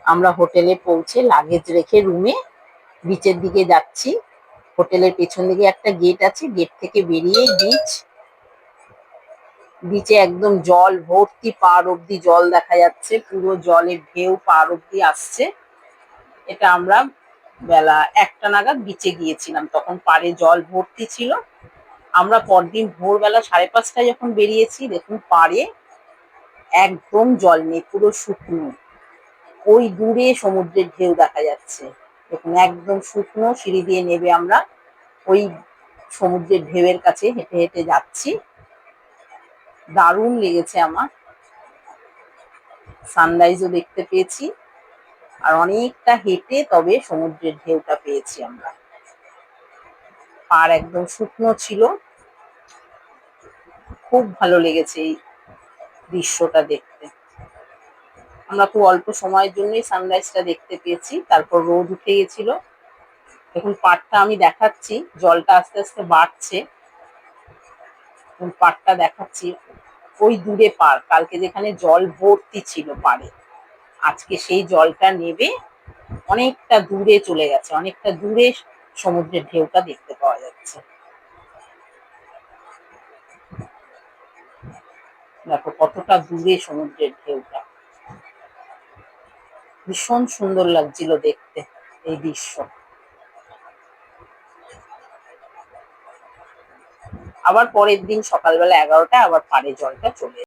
আমরা হোটেলে পৌঁছে লাগেজ রেখে রুমে বিচের দিকে যাচ্ছি। হোটেলের পেছন দিকে একটা গেট আছে, গেট থেকে বেরিয়ে বিচ। বিচে একদম জল ভর্তি, পাড় অব্দি জল দেখা যাচ্ছে, পুরো জলের ঢেউ পাড় অব্দি আসছে। এটা আমরা বেলা 1টা নাগাদ বিচে গিয়েছিলাম, তখন পাড়ে জল ভর্তি ছিল। আমরা পরদিন ভোরবেলা 5:30টায় যখন বেরিয়েছি, দেখুন পাড়ে একদম জল নেই, পুরো শুকনো। ওই দূরে সমুদ্রের ঢেউ দেখা যাচ্ছে, দেখুন একদম শুকনো। সিঁড়ি দিয়ে নেবে আমরা ওই সমুদ্রের ঢেউয়ের কাছে হেঁটে হেঁটে যাচ্ছি। দারুণ লেগেছে আমার, সানরাইজও দেখতে পেয়েছি। আর অনেকটা হেঁটে তবে সমুদ্রের ঢেউটা পেয়েছি আমরা। পাড় একদম শুকনো ছিল, খুব ভালো লেগেছে এই দৃশ্যটা দেখতে। আমরা খুব অল্প সময়ের জন্যই সানরাইজটা দেখতে পেয়েছি, তারপর রোদ উঠে গেছিল। দেখুন পাড়টা আমি দেখাচ্ছি, জলটা আস্তে আস্তে বাড়ছে। পাড়টা দেখাচ্ছি, ওই দূরে পাড়, কালকে যেখানে জল ভর্তি ছিল পাড়ে, আজকে সেই জলটা নেবে অনেকটা দূরে চলে গেছে, অনেকটা দূরে সমুদ্রের ঢেউটা দেখতে পাওয়া যাচ্ছে। দেখো কতটা দূরে সমুদ্রের ঢেউটা, ভীষণ সুন্দর লাগছিল দেখতে এই দৃশ্য। আবার পরের দিন সকালবেলা 11টায় আবার পাড়ে জলটা চলে